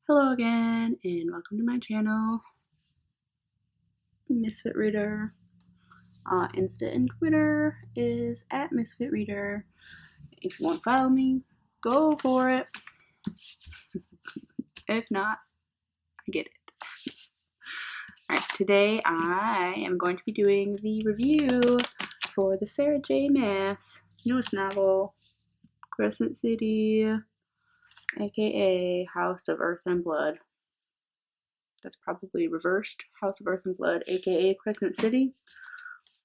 Hello again, and welcome to my channel, Misfit Reader. Insta and Twitter is at Misfit Reader. If you want to follow me, go for it. If not, I get it. Alright, today I am going to be doing the review for the Sarah J. Maas newest novel, Crescent City, aka House of Earth and Blood. That's probably reversed. House of Earth and Blood, aka Crescent City.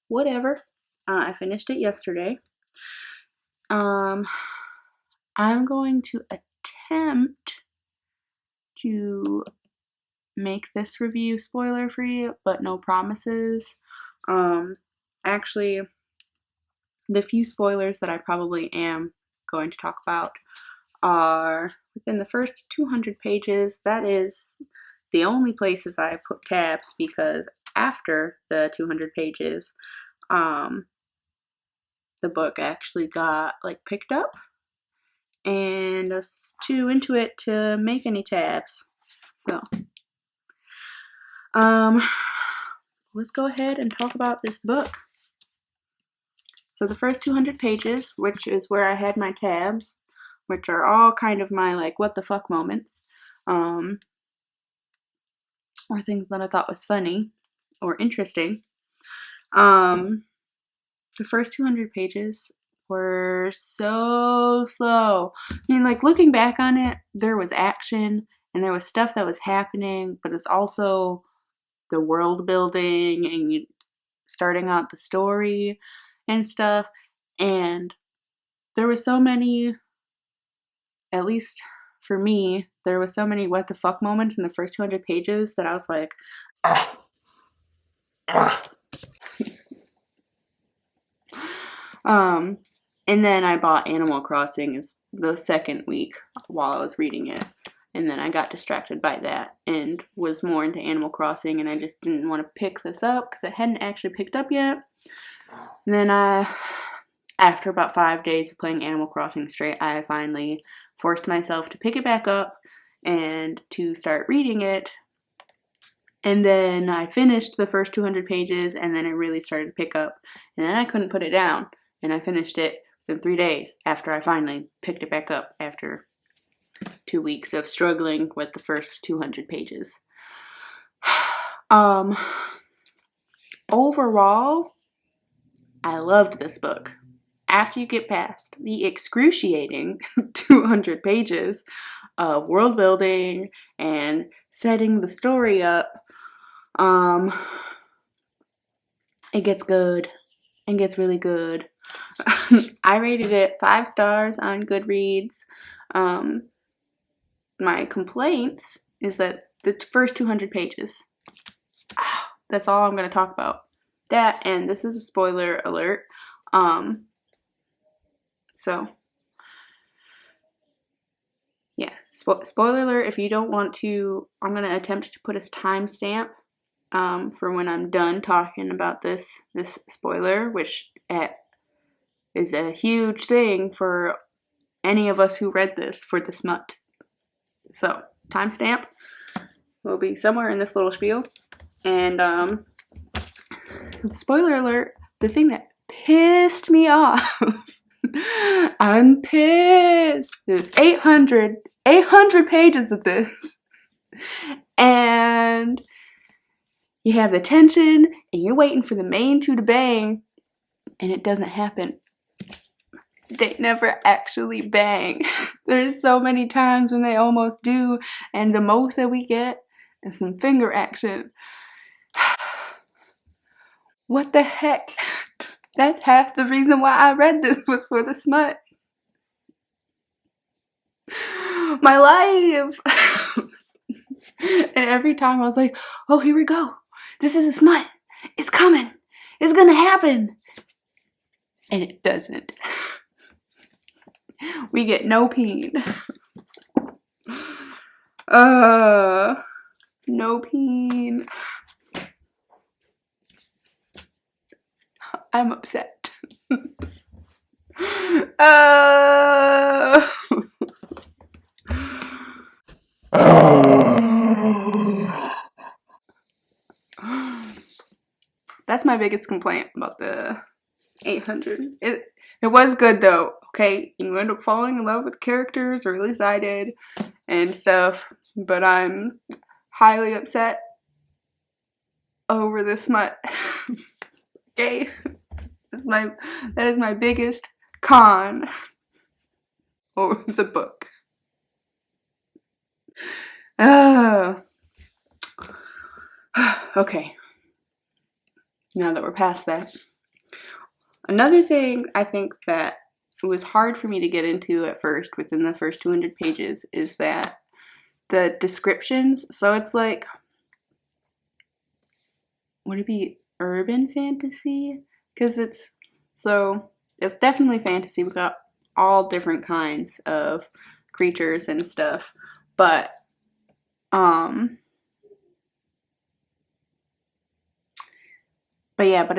Whatever. I finished it yesterday. I'm going to attempt to make this review spoiler free, but no promises. Actually, the few spoilers that I probably am going to talk about are within the first 200 pages. That is the only places I put tabs, because after the 200 pages, the book actually got picked up, and I was too into it to make any tabs. So, let's go ahead and talk about this book. So the first 200 pages, which is where I had my tabs, which are all kind of my what the fuck moments, or things that I thought was funny or interesting. The first 200 pages were so slow. I mean, looking back on it, there was action and there was stuff that was happening, but it's also the world building and starting out the story and stuff. And there was so many, at least for me, there was so many what the fuck moments in the first 200 pages that I was like, and then I bought Animal Crossing the second week while I was reading it. And then I got distracted by that and was more into Animal Crossing, and I just didn't want to pick this up because I hadn't actually picked up yet. And then after about 5 days of playing Animal Crossing straight, I finally forced myself to pick it back up and to start reading it. And then I finished the first 200 pages, and then it really started to pick up. And then I couldn't put it down, and I finished it within 3 days after I finally picked it back up after 2 weeks of struggling with the first 200 pages. Overall, I loved this book. After you get past the excruciating 200 pages of world building and setting the story up, it gets good and gets really good. I rated it 5 stars on Goodreads. My complaints is that the first 200 pages, that's all I'm going to talk about. That, and this is a spoiler alert. So, yeah, spoiler alert. If you don't want to, I'm going to attempt to put a timestamp for when I'm done talking about this spoiler, which is a huge thing for any of us who read this for this month. So, timestamp will be somewhere in this little spiel. And spoiler alert, the thing that pissed me off, I'm pissed. There's 800 pages of this, and you have the tension, and you're waiting for the main two to bang, and it doesn't happen. They never actually bang. There's so many times when they almost do, and the most that we get is some finger action. What the heck? That's half the reason why I read this, was for the smut. My life. And every time I was like, oh, here we go. This is a smut. It's coming. It's gonna happen. And it doesn't. We get no peen. No peen. I'm upset. That's my biggest complaint about the 800. It was good though. Okay, you end up falling in love with characters, or at least I did, and stuff. But I'm highly upset over the smut. Okay, that is my biggest con over the book. Oh. Okay. Now that we're past that. Another thing I think that it was hard for me to get into at first within the first 200 pages is that the descriptions, so it's like, would it be urban fantasy? Because it's definitely fantasy. We got all different kinds of creatures and stuff, but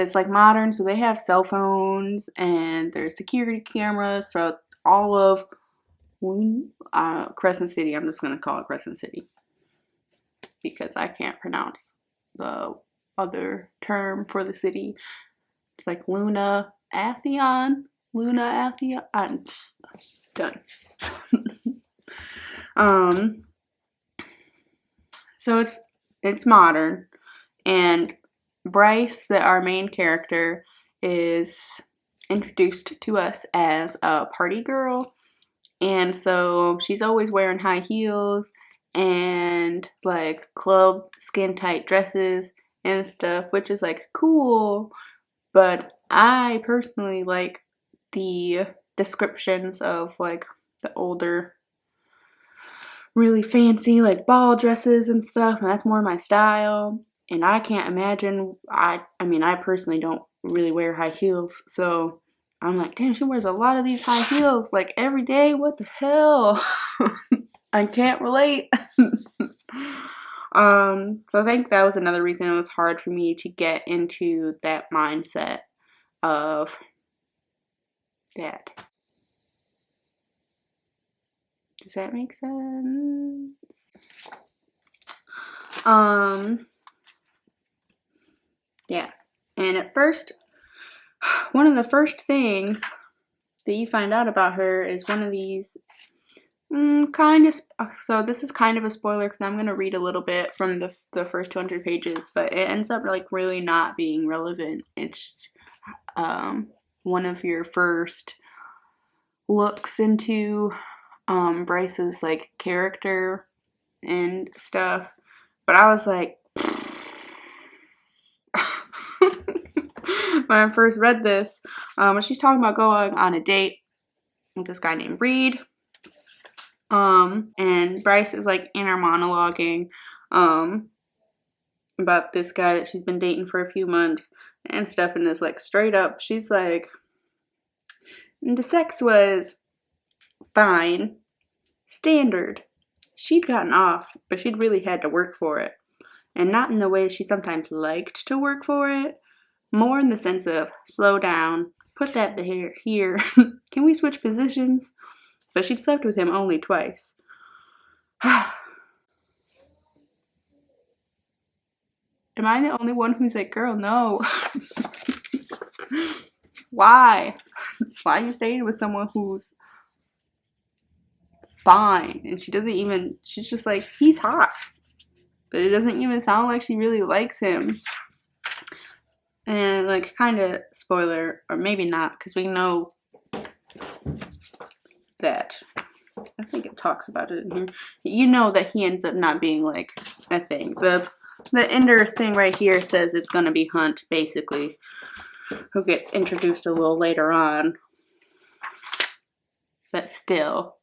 it's like modern, so they have cell phones and there's security cameras throughout all of Crescent City. I'm just gonna call it Crescent City because I can't pronounce the other term for the city. It's like Luna Atheon. I'm done. So it's modern, and Bryce, our main character, is introduced to us as a party girl, and so she's always wearing high heels and like club skin tight dresses and stuff, which is like cool, but I personally like the descriptions of like the older, really fancy like ball dresses and stuff, and that's more my style. And I can't imagine, I mean, I personally don't really wear high heels, so I'm like, damn, she wears a lot of these high heels, like, every day, what the hell? I can't relate. So I think that was another reason it was hard for me to get into that mindset of that. Does that make sense? Yeah. And at first, one of the first things that you find out about her is one of these so this is kind of a spoiler because I'm going to read a little bit from the first 200 pages, but it ends up like really not being relevant. It's one of your first looks into Bryce's like character and stuff, but I was like, when I first read this, when she's talking about going on a date with this guy named Reed, and Bryce is like inner monologuing about this guy that she's been dating for a few months and stuff, and is like straight up, she's like, the sex was fine, standard. She'd gotten off, but she'd really had to work for it, and not in the way she sometimes liked to work for it, more in the sense of slow down, put that here, can we switch positions? But she'd slept with him only twice. Am I the only one who's like, girl, no. Why? Why are you staying with someone who's fine? And she's just like, he's hot. But it doesn't even sound like she really likes him. And like, kind of spoiler, or maybe not, because we know that, I think it talks about it in here, you know that he ends up not being like a thing. The ender thing right here says it's gonna be Hunt, basically, who gets introduced a little later on, but still.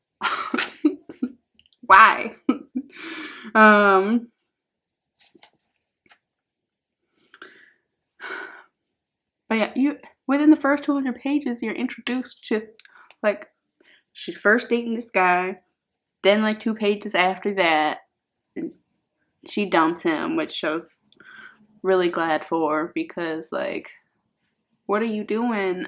Why? But yeah, within the first 200 pages, you're introduced to, like, she's first dating this guy, then like 2 pages after that, she dumps him, which I was really glad for, because like, what are you doing?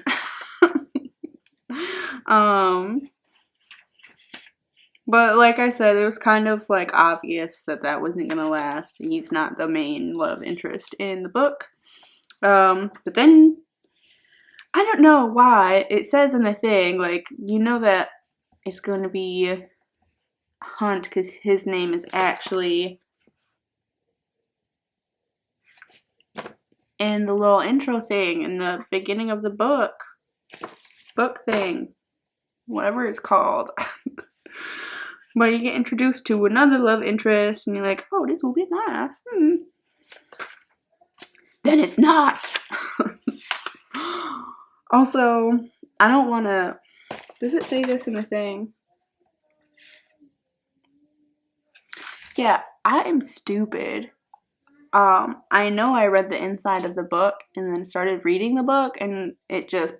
But like I said, it was kind of like obvious that wasn't gonna last. He's not the main love interest in the book. But then, I don't know why, it says in the thing, like, you know that it's going to be Hunt because his name is actually in the little intro thing in the beginning of the book thing, whatever it's called. But you get introduced to another love interest and you're like, oh, this will be nice. Then it's not. Also, I don't want to, does it say this in the thing? Yeah, I am stupid. I know I read the inside of the book and then started reading the book and it just,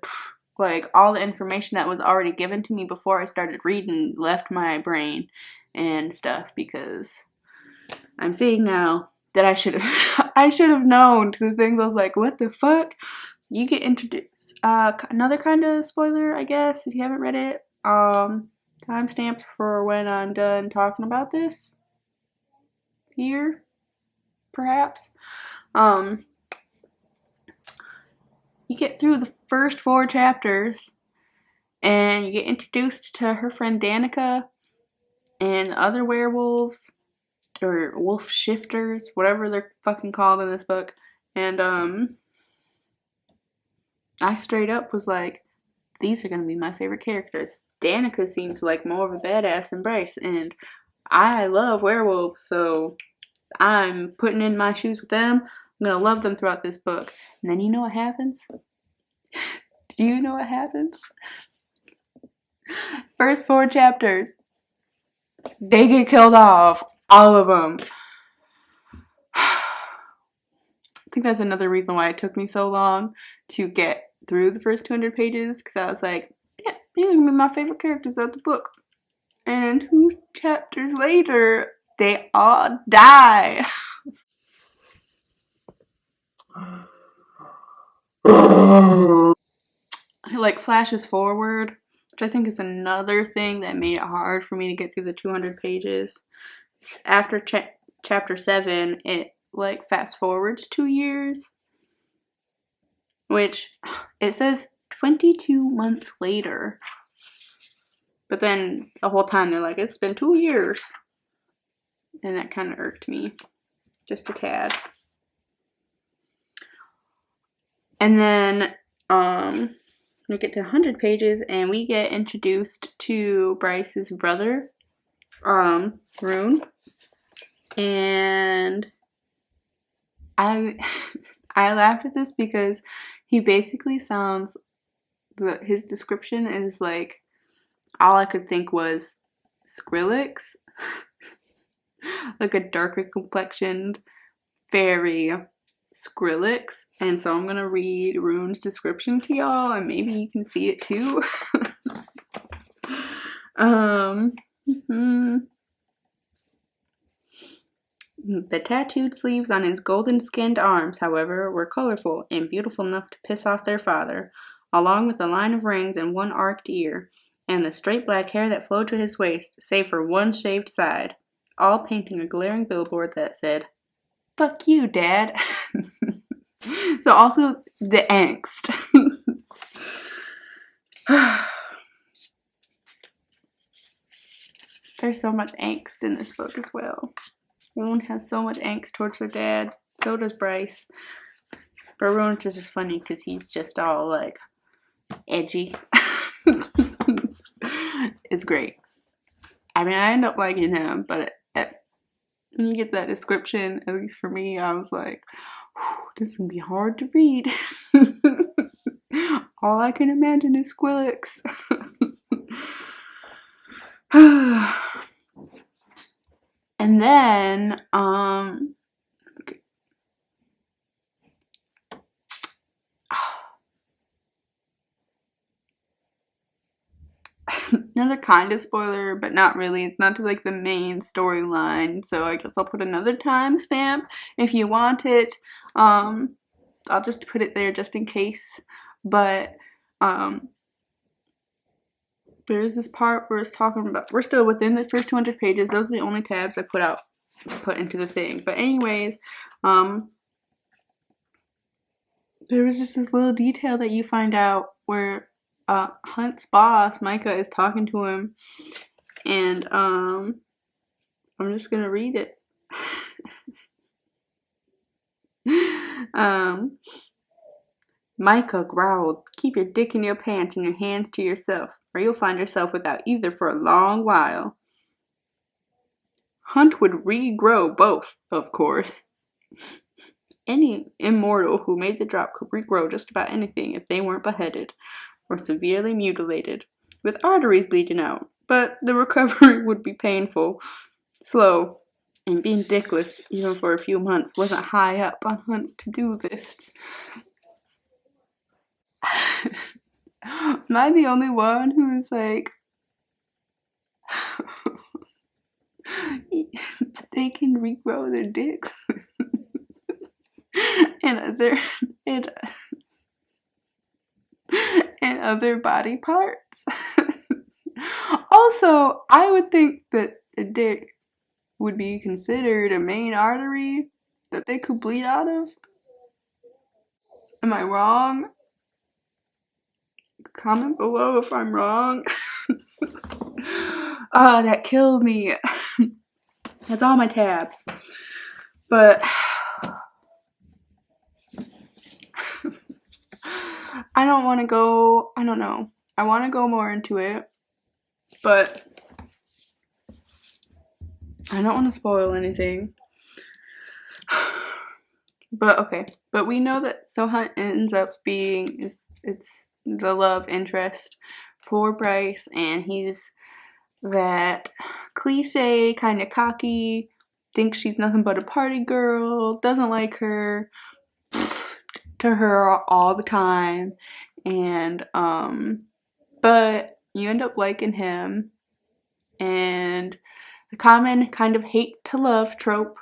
like, all the information that was already given to me before I started reading left my brain and stuff, because I'm seeing now that I should have known the things. I was like, what the fuck? So you get introduced, another kind of spoiler, I guess, if you haven't read it, timestamp for when I'm done talking about this here, perhaps. You get through the first 4 chapters and you get introduced to her friend Danica and the other werewolves, or wolf shifters, whatever they're fucking called in this book. And I straight up was like, these are gonna be my favorite characters. Danica seems like more of a badass than Bryce, and I love werewolves, so I'm putting in my shoes with them. I'm gonna love them throughout this book. And then you know what happens? Do you know what happens? First 4 chapters, they get killed off. All of them. I think that's another reason why it took me so long to get through the first 200 pages, because I was like, yeah, these are going to be my favorite characters of the book. And 2 chapters later, they all die. It like flashes forward, which I think is another thing that made it hard for me to get through the 200 pages. After chapter 7, it like fast forwards 2 years, which it says 22 months later. But then the whole time they're like, it's been 2 years. And that kind of irked me just a tad. And then we get to 100 pages and we get introduced to Bryce's brother, Rune. And I laughed at this because he basically sounds, his description is like, all I could think was Skrillex. Like a darker complexioned fairy Skrillex. And so I'm gonna read Rune's description to y'all and maybe you can see it too. The tattooed sleeves on his golden-skinned arms, however, were colorful and beautiful enough to piss off their father, along with a line of rings and one arched ear, and the straight black hair that flowed to his waist, save for one shaved side, all painting a glaring billboard that said, "Fuck you, Dad." So also the angst. There's so much angst in this book as well. Rune has so much angst towards her dad. So does Bryce. But Rune's just funny because he's just all like edgy. It's great. I mean, I end up liking him, but when you get that description, at least for me, I was like, this is gonna be hard to read. All I can imagine is Skrillex. And then, another kind of spoiler, but not really. It's not to like the main storyline, so I guess I'll put another timestamp if you want it. I'll just put it there just in case. But there's this part where it's talking about, we're still within the first 200 pages. Those are the only tabs I put into the thing. But anyways, there was just this little detail that you find out where Hunt's boss, Micah, is talking to him, and I'm just gonna read it. Micah growled, "Keep your dick in your pants and your hands to yourself, or you'll find yourself without either for a long while." Hunt would regrow both, of course. Any immortal who made the drop could regrow just about anything if they weren't beheaded or severely mutilated, with arteries bleeding out, but the recovery would be painful, slow, and being dickless, even for a few months, wasn't high up on Hunt's to-do list. Am I the only one who is like, they can regrow their dicks and other body parts? Also, I would think that a dick would be considered a main artery that they could bleed out of. Am I wrong? Comment below if I'm wrong. That killed me. That's all my tabs. But I don't want to go, I don't know. I want to go more into it, but I don't want to spoil anything. But okay. But we know that Hunt ends up being, it's the love interest for Bryce, and he's that cliche, kind of cocky, thinks she's nothing but a party girl, doesn't like her, to her all the time, and but you end up liking him, and the common kind of hate to love trope,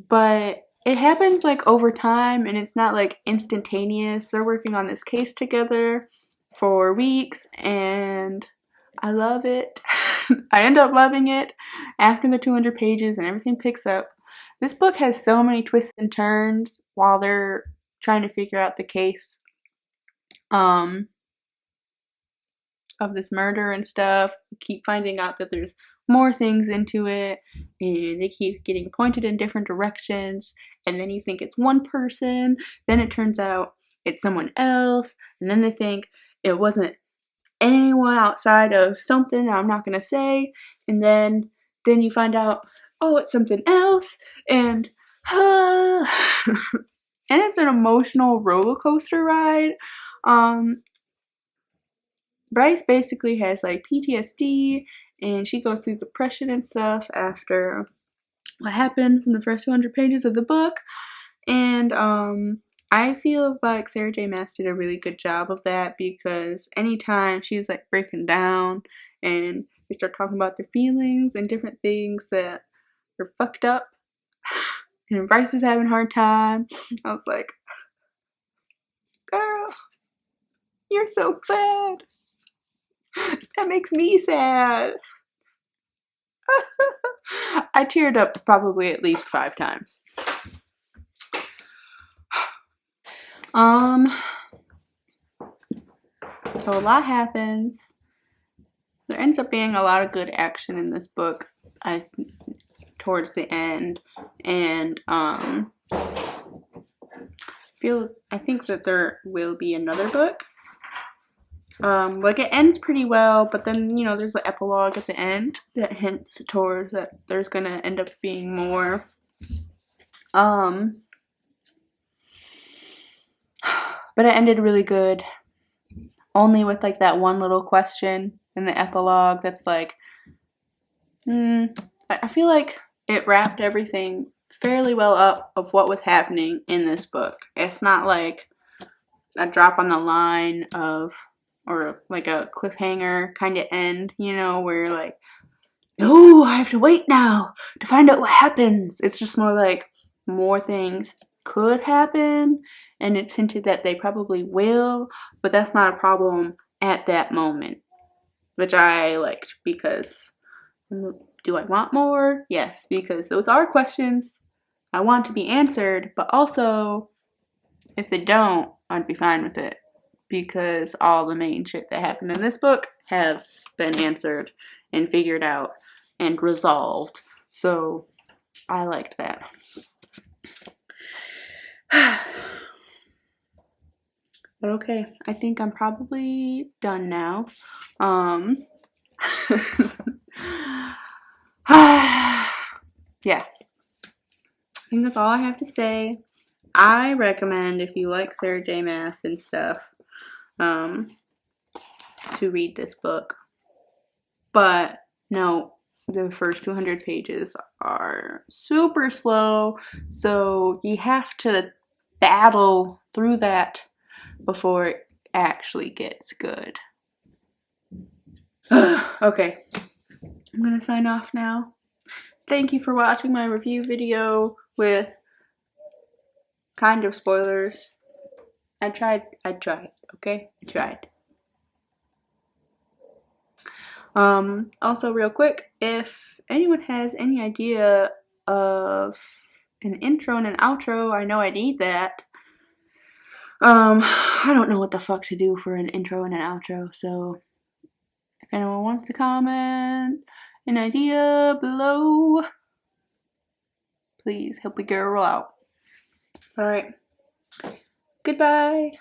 but it happens like over time, and it's not like instantaneous. They're working on this case together for weeks, and I love it. I end up loving it after the 200 pages and everything picks up. This book has so many twists and turns while they're trying to figure out the case of this murder and stuff. You keep finding out that there's more things into it, and they keep getting pointed in different directions, and then you think it's one person, then it turns out it's someone else, and then they think it wasn't anyone outside of something I'm not gonna say, and then you find out, oh, it's something else, and and it's an emotional roller coaster ride. Bryce basically has like PTSD, and she goes through depression and stuff after what happens in the first 200 pages of the book, and I feel like Sarah J. Maas did a really good job of that, because anytime she's like breaking down and they start talking about their feelings and different things that are fucked up, and Bryce is having a hard time, I was like, girl, you're so sad. That makes me sad. I teared up probably at least 5 times. So a lot happens. There ends up being a lot of good action in this book, towards the end, and I think that there will be another book. Like it ends pretty well, but then, you know, there's the epilogue at the end that hints towards that there's gonna end up being more. But it ended really good, only with like that one little question in the epilogue that's like, I feel like it wrapped everything fairly well up of what was happening in this book. It's not like a drop on the line of, or like a cliffhanger kind of end, you know, where like, oh, I have to wait now to find out what happens. It's just more like more things could happen, and it's hinted that they probably will, but that's not a problem at that moment, which I liked, because do I want more? Yes, because those are questions I want to be answered, but also If they don't, I'd be fine with it, because all the main shit that happened in this book has been answered and figured out and resolved. So I liked that. But okay, I think I'm probably done now. Yeah. I think that's all I have to say. I recommend, if you like Sarah J. Maas and stuff, to read this book. But no, the first 200 pages are super slow, so you have to battle through that before it actually gets good. Okay, I'm gonna sign off now. Thank you for watching my review video with kind of spoilers. I tried, okay? I tried. Also real quick, if anyone has any idea of an intro and an outro, I know I need that. I don't know what the fuck to do for an intro and an outro, so if anyone wants to comment an idea below, please help a girl out. Alright. Goodbye.